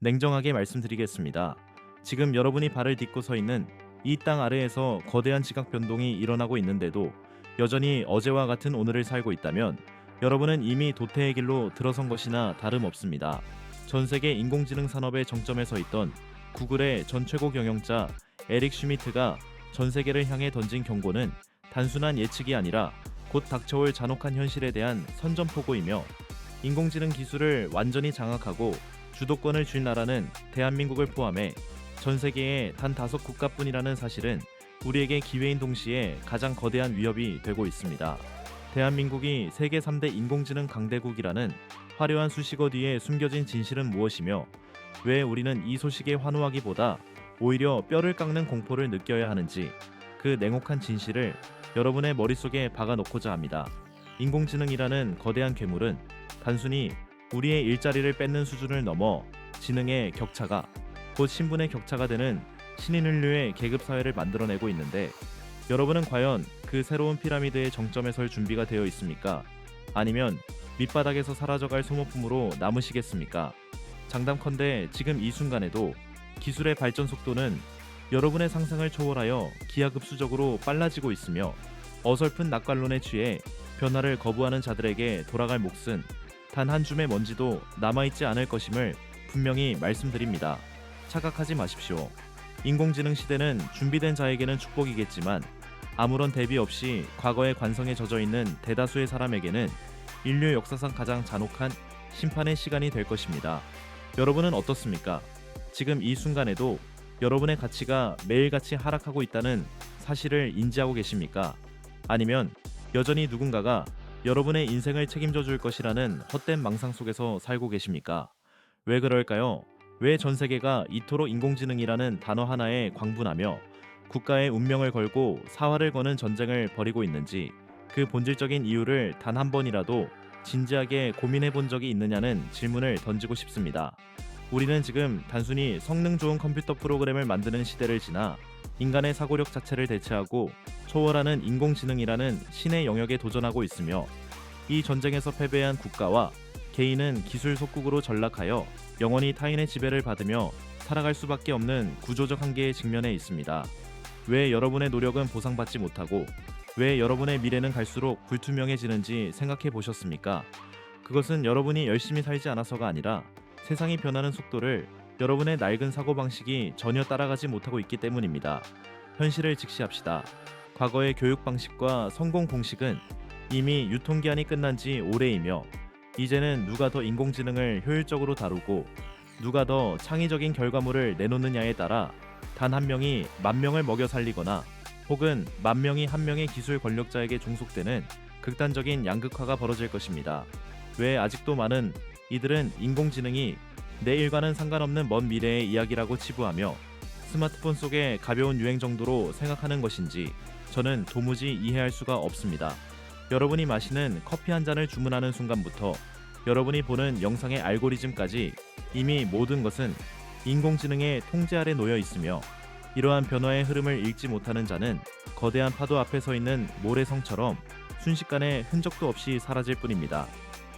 냉정하게 말씀드리겠습니다. 지금 여러분이 발을 딛고 서 있는 이 땅 아래에서 거대한 지각 변동이 일어나고 있는데도 여전히 어제와 같은 오늘을 살고 있다면 여러분은 이미 도태의 길로 들어선 것이나 다름없습니다. 전 세계 인공지능 산업의 정점에 서 있던 구글의 전 최고 경영자 에릭 슈미트가 전 세계를 향해 던진 경고는 단순한 예측이 아니라 곧 닥쳐올 잔혹한 현실에 대한 선전포고이며, 인공지능 기술을 완전히 장악하고 주도권을 쥘 나라는 대한민국을 포함해 전 세계의 단 5국가뿐이라는 사실은 우리에게 기회인 동시에 가장 거대한 위협이 되고 있습니다. 대한민국이 세계 3대 인공지능 강대국이라는 화려한 수식어 뒤에 숨겨진 진실은 무엇이며, 왜 우리는 이 소식에 환호하기보다 오히려 뼈를 깎는 공포를 느껴야 하는지, 그 냉혹한 진실을 여러분의 머릿속에 박아놓고자 합니다. 인공지능이라는 거대한 괴물은 단순히 우리의 일자리를 뺏는 수준을 넘어 지능의 격차가 곧 신분의 격차가 되는 신인인류의 계급사회를 만들어내고 있는데, 여러분은 과연 그 새로운 피라미드의 정점에 설 준비가 되어 있습니까? 아니면 밑바닥에서 사라져갈 소모품으로 남으시겠습니까? 장담컨대 지금 이 순간에도 기술의 발전 속도는 여러분의 상상을 초월하여 기하급수적으로 빨라지고 있으며, 어설픈 낙관론에 취해 변화를 거부하는 자들에게 돌아갈 몫은 단 한 줌의 먼지도 남아있지 않을 것임을 분명히 말씀드립니다. 착각하지 마십시오. 인공지능 시대는 준비된 자에게는 축복이겠지만 아무런 대비 없이 과거의 관성에 젖어있는 대다수의 사람에게는 인류 역사상 가장 잔혹한 심판의 시간이 될 것입니다. 여러분은 어떻습니까? 지금 이 순간에도 여러분의 가치가 매일같이 하락하고 있다는 사실을 인지하고 계십니까? 아니면 여전히 누군가가 여러분의 인생을 책임져 줄 것이라는 헛된 망상 속에서 살고 계십니까? 왜 그럴까요? 왜 전 세계가 이토록 인공지능이라는 단어 하나에 광분하며 국가의 운명을 걸고 사활을 거는 전쟁을 벌이고 있는지, 그 본질적인 이유를 단 한 번이라도 진지하게 고민해 본 적이 있느냐는 질문을 던지고 싶습니다. 우리는 지금 단순히 성능 좋은 컴퓨터 프로그램을 만드는 시대를 지나 인간의 사고력 자체를 대체하고 초월하는 인공지능이라는 신의 영역에 도전하고 있으며, 이 전쟁에서 패배한 국가와 개인은 기술 속국으로 전락하여 영원히 타인의 지배를 받으며 살아갈 수밖에 없는 구조적 한계에 직면해 있습니다. 왜 여러분의 노력은 보상받지 못하고 왜 여러분의 미래는 갈수록 불투명해지는지 생각해 보셨습니까? 그것은 여러분이 열심히 살지 않아서가 아니라 세상이 변하는 속도를 여러분의 낡은 사고방식이 전혀 따라가지 못하고 있기 때문입니다. 현실을 직시합시다. 과거의 교육 방식과 성공 공식은 이미 유통기한이 끝난 지 오래이며, 이제는 누가 더 인공지능을 효율적으로 다루고 누가 더 창의적인 결과물을 내놓느냐에 따라 단 한 명이 10,000명을 먹여 살리거나 혹은 10,000명이 한 명의 기술 권력자에게 종속되는 극단적인 양극화가 벌어질 것입니다. 왜 아직도 많은 이들은 인공지능이 내일과는 상관없는 먼 미래의 이야기라고 치부하며 스마트폰 속의 가벼운 유행 정도로 생각하는 것인지 저는 도무지 이해할 수가 없습니다. 여러분이 마시는 커피 한 잔을 주문하는 순간부터 여러분이 보는 영상의 알고리즘까지 이미 모든 것은 인공지능의 통제 아래 놓여 있으며, 이러한 변화의 흐름을 읽지 못하는 자는 거대한 파도 앞에 서 있는 모래성처럼 순식간에 흔적도 없이 사라질 뿐입니다.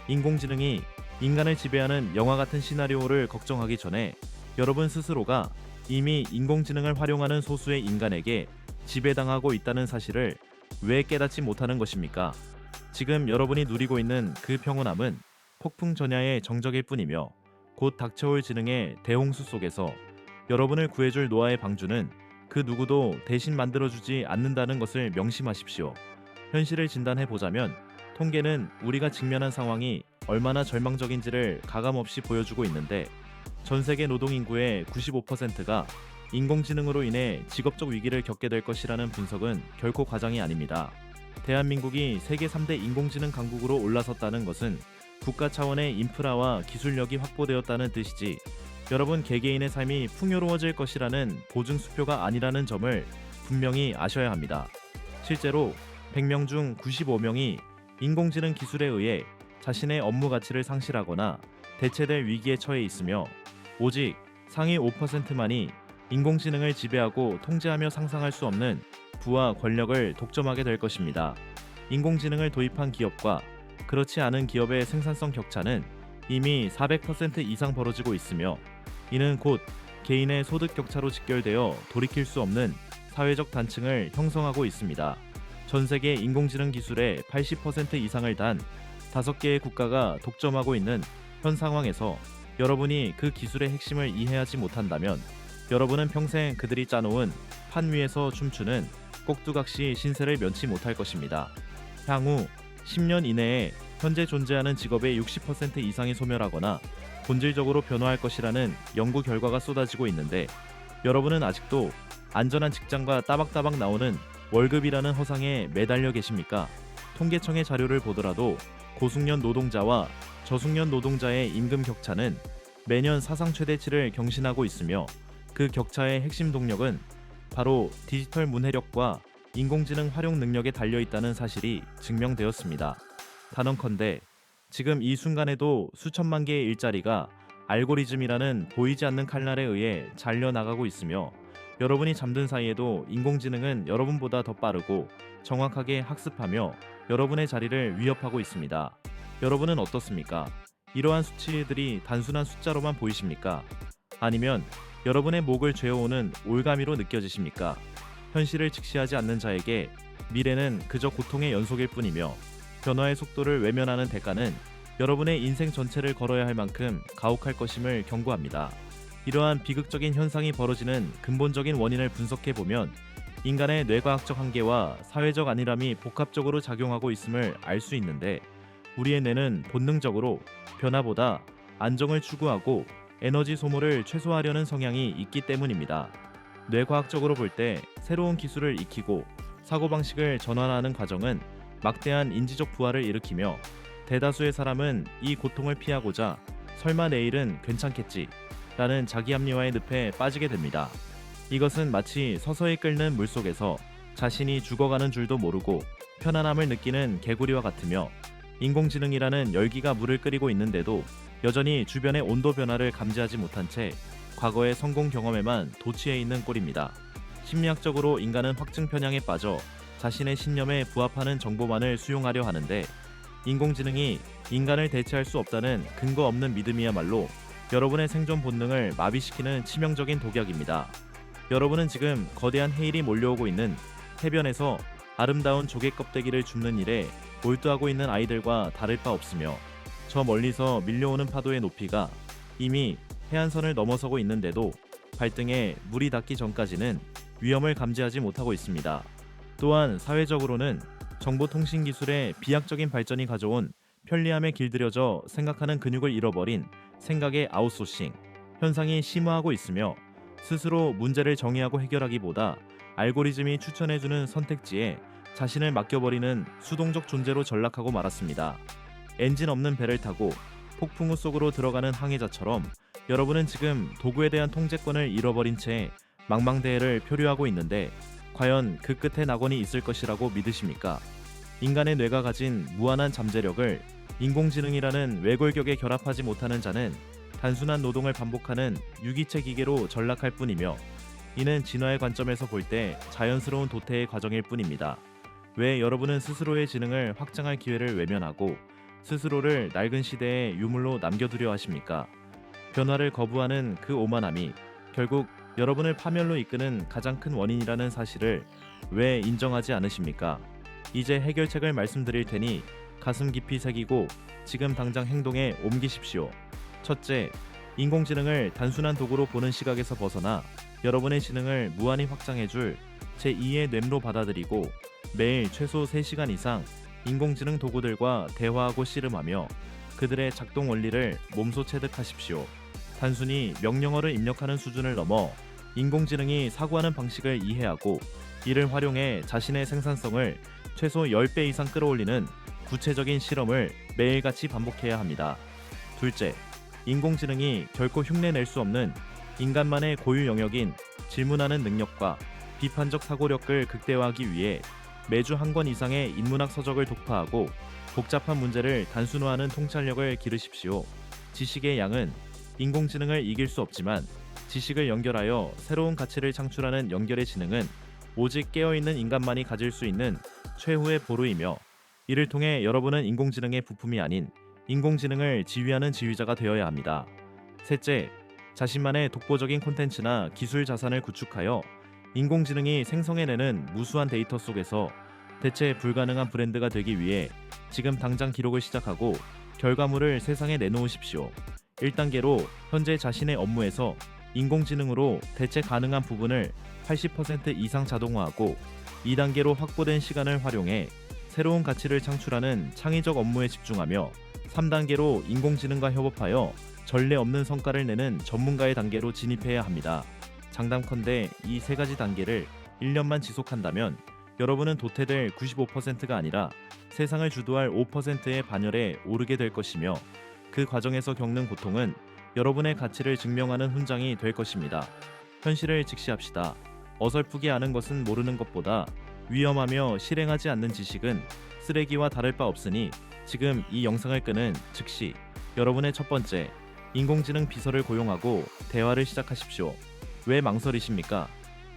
인공지능이 인간을 지배하는 영화 같은 시나리오를 걱정하기 전에 여러분 스스로가 이미 인공지능을 활용하는 소수의 인간에게 지배당하고 있다는 사실을 왜 깨닫지 못하는 것입니까? 지금 여러분이 누리고 있는 그 평온함은 폭풍 전야의 정적일 뿐이며, 곧 닥쳐올 지능의 대홍수 속에서 여러분을 구해줄 노아의 방주는 그 누구도 대신 만들어주지 않는다는 것을 명심하십시오. 현실을 진단해보자면 통계는 우리가 직면한 상황이 얼마나 절망적인지를 가감없이 보여주고 있는데, 전 세계 노동인구의 95%가 인공지능으로 인해 직업적 위기를 겪게 될 것이라는 분석은 결코 과장이 아닙니다. 대한민국이 세계 3대 인공지능 강국으로 올라섰다는 것은 국가 차원의 인프라와 기술력이 확보되었다는 뜻이지, 여러분 개개인의 삶이 풍요로워질 것이라는 보증수표가 아니라는 점을 분명히 아셔야 합니다. 실제로 100명 중 95명이 인공지능 기술에 의해 자신의 업무 가치를 상실하거나 대체될 위기에 처해 있으며, 오직 상위 5%만이 인공지능을 지배하고 통제하며 상상할 수 없는 부와 권력을 독점하게 될 것입니다. 인공지능을 도입한 기업과 그렇지 않은 기업의 생산성 격차는 이미 400% 이상 벌어지고 있으며, 이는 곧 개인의 소득 격차로 직결되어 돌이킬 수 없는 사회적 단층을 형성하고 있습니다. 전 세계 인공지능 기술의 80% 이상을 단 5개의 국가가 독점하고 있는 현 상황에서 여러분이 그 기술의 핵심을 이해하지 못한다면 여러분은 평생 그들이 짜놓은 판 위에서 춤추는 꼭두각시 신세를 면치 못할 것입니다. 향후 10년 이내에 현재 존재하는 직업의 60% 이상이 소멸하거나 본질적으로 변화할 것이라는 연구 결과가 쏟아지고 있는데 여러분은 아직도 안전한 직장과 따박따박 나오는 월급이라는 허상에 매달려 계십니까? 통계청의 자료를 보더라도 고숙련 노동자와 저숙련 노동자의 임금 격차는 매년 사상 최대치를 경신하고 있으며 그 격차의 핵심 동력은 바로 디지털 문해력과 인공지능 활용 능력에 달려 있다는 사실이 증명되었습니다. 단언컨대 지금 이 순간에도 수천만 개의 일자리가 알고리즘이라는 보이지 않는 칼날에 의해 잘려나가고 있으며 여러분이 잠든 사이에도 인공지능은 여러분보다 더 빠르고 정확하게 학습하며 여러분의 자리를 위협하고 있습니다. 여러분은 어떻습니까? 이러한 수치들이 단순한 숫자로만 보이십니까? 아니면 여러분의 목을 죄어오는 올가미로 느껴지십니까? 현실을 직시하지 않는 자에게 미래는 그저 고통의 연속일 뿐이며 변화의 속도를 외면하는 대가는 여러분의 인생 전체를 걸어야 할 만큼 가혹할 것임을 경고합니다. 이러한 비극적인 현상이 벌어지는 근본적인 원인을 분석해보면 인간의 뇌과학적 한계와 사회적 안일함이 복합적으로 작용하고 있음을 알 수 있는데 우리의 뇌는 본능적으로 변화보다 안정을 추구하고 에너지 소모를 최소화하려는 성향이 있기 때문입니다. 뇌과학적으로 볼 때 새로운 기술을 익히고 사고방식을 전환하는 과정은 막대한 인지적 부활을 일으키며 대다수의 사람은 이 고통을 피하고자 설마 내일은 괜찮겠지 라는 자기합리화의 늪에 빠지게 됩니다. 이것은 마치 서서히 끓는 물속에서 자신이 죽어가는 줄도 모르고 편안함을 느끼는 개구리와 같으며 인공지능이라는 열기가 물을 끓이고 있는데도 여전히 주변의 온도 변화를 감지하지 못한 채 과거의 성공 경험에만 도취해 있는 꼴입니다. 심리학적으로 인간은 확증 편향에 빠져 자신의 신념에 부합하는 정보만을 수용하려 하는데 인공지능이 인간을 대체할 수 없다는 근거 없는 믿음이야말로 여러분의 생존 본능을 마비시키는 치명적인 독약입니다. 여러분은 지금 거대한 해일이 몰려오고 있는 해변에서 아름다운 조개 껍데기를 줍는 일에 몰두하고 있는 아이들과 다를 바 없으며 저 멀리서 밀려오는 파도의 높이가 이미 해안선을 넘어서고 있는데도 발등에 물이 닿기 전까지는 위험을 감지하지 못하고 있습니다. 또한 사회적으로는 정보통신기술의 비약적인 발전이 가져온 편리함에 길들여져 생각하는 근육을 잃어버린 생각의 아웃소싱 현상이 심화하고 있으며 스스로 문제를 정의하고 해결하기보다 알고리즘이 추천해주는 선택지에 자신을 맡겨버리는 수동적 존재로 전락하고 말았습니다. 엔진 없는 배를 타고 폭풍우 속으로 들어가는 항해자처럼 여러분은 지금 도구에 대한 통제권을 잃어버린 채 망망대해를 표류하고 있는데 과연 그 끝에 낙원이 있을 것이라고 믿으십니까? 인간의 뇌가 가진 무한한 잠재력을 인공지능이라는 외골격에 결합하지 못하는 자는 단순한 노동을 반복하는 유기체 기계로 전락할 뿐이며 이는 진화의 관점에서 볼 때 자연스러운 도태의 과정일 뿐입니다. 왜 여러분은 스스로의 지능을 확장할 기회를 외면하고 스스로를 낡은 시대의 유물로 남겨두려 하십니까? 변화를 거부하는 그 오만함이 결국 여러분을 파멸로 이끄는 가장 큰 원인이라는 사실을 왜 인정하지 않으십니까? 이제 해결책을 말씀드릴 테니 가슴 깊이 새기고 지금 당장 행동에 옮기십시오. 첫째, 인공지능을 단순한 도구로 보는 시각에서 벗어나 여러분의 지능을 무한히 확장해줄 제2의 뇌로 받아들이고 매일 최소 3시간 이상 인공지능 도구들과 대화하고 씨름하며 그들의 작동 원리를 몸소 체득하십시오. 단순히 명령어를 입력하는 수준을 넘어 인공지능이 사고하는 방식을 이해하고 이를 활용해 자신의 생산성을 최소 10배 이상 끌어올리는 구체적인 실험을 매일같이 반복해야 합니다. 둘째, 인공지능이 결코 흉내낼 수 없는 인간만의 고유 영역인 질문하는 능력과 비판적 사고력을 극대화하기 위해 매주 한 권 이상의 인문학 서적을 독파하고 복잡한 문제를 단순화하는 통찰력을 기르십시오. 지식의 양은 인공지능을 이길 수 없지만 지식을 연결하여 새로운 가치를 창출하는 연결의 지능은 오직 깨어있는 인간만이 가질 수 있는 최후의 보루이며 이를 통해 여러분은 인공지능의 부품이 아닌 인공지능을 지휘하는 지휘자가 되어야 합니다. 셋째, 자신만의 독보적인 콘텐츠나 기술 자산을 구축하여 인공지능이 생성해내는 무수한 데이터 속에서 대체 불가능한 브랜드가 되기 위해 지금 당장 기록을 시작하고 결과물을 세상에 내놓으십시오. 1단계로 현재 자신의 업무에서 인공지능으로 대체 가능한 부분을 80% 이상 자동화하고 2단계로 확보된 시간을 활용해 새로운 가치를 창출하는 창의적 업무에 집중하며 3단계로 인공지능과 협업하여 전례 없는 성과를 내는 전문가의 단계로 진입해야 합니다. 장담컨대 이 세 가지 단계를 1년만 지속한다면 여러분은 도태될 95%가 아니라 세상을 주도할 5%의 반열에 오르게 될 것이며 그 과정에서 겪는 고통은 여러분의 가치를 증명하는 훈장이 될 것입니다. 현실을 직시합시다. 어설프게 아는 것은 모르는 것보다 위험하며 실행하지 않는 지식은 쓰레기와 다를 바 없으니 지금 이 영상을 끄는 즉시 여러분의 첫 번째 인공지능 비서를 고용하고 대화를 시작하십시오. 왜 망설이십니까?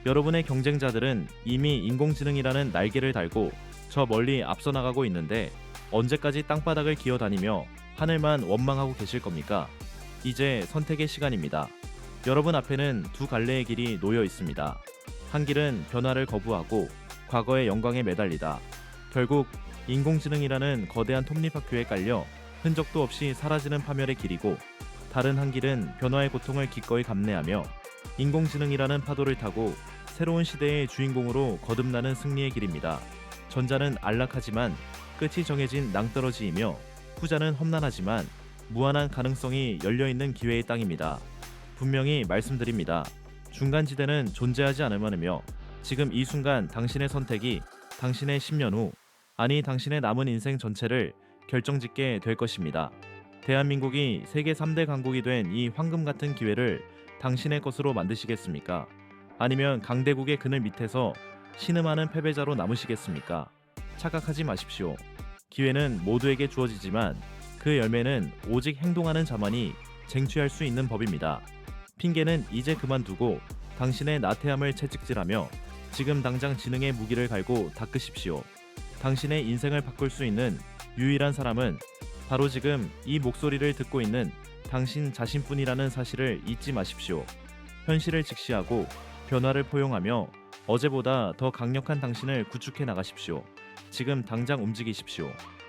여러분의 경쟁자들은 이미 인공지능이라는 날개를 달고 저 멀리 앞서 나가고 있는데 언제까지 땅바닥을 기어다니며 하늘만 원망하고 계실 겁니까? 이제 선택의 시간입니다. 여러분 앞에는 두 갈래의 길이 놓여 있습니다. 한 길은 변화를 거부하고 과거의 영광에 매달리다. 결국 인공지능이라는 거대한 톱니바퀴에 깔려 흔적도 없이 사라지는 파멸의 길이고, 다른 한 길은 변화의 고통을 기꺼이 감내하며 인공지능이라는 파도를 타고 새로운 시대의 주인공으로 거듭나는 승리의 길입니다. 전자는 안락하지만 끝이 정해진 낭떠러지이며 후자는 험난하지만 무한한 가능성이 열려있는 기회의 땅입니다. 분명히 말씀드립니다. 중간지대는 존재하지 않으며 지금 이 순간 당신의 선택이 당신의 10년 후, 아니 당신의 남은 인생 전체를 결정짓게 될 것입니다. 대한민국이 세계 3대 강국이 된 이 황금 같은 기회를 당신의 것으로 만드시겠습니까? 아니면 강대국의 그늘 밑에서 신음하는 패배자로 남으시겠습니까? 착각하지 마십시오. 기회는 모두에게 주어지지만 그 열매는 오직 행동하는 자만이 쟁취할 수 있는 법입니다. 핑계는 이제 그만두고 당신의 나태함을 채찍질하며 지금 당장 지능의 무기를 갈고 닦으십시오. 당신의 인생을 바꿀 수 있는 유일한 사람은 바로 지금 이 목소리를 듣고 있는 당신 자신뿐이라는 사실을 잊지 마십시오. 현실을 직시하고 변화를 포용하며 어제보다 더 강력한 당신을 구축해 나가십시오. 지금 당장 움직이십시오.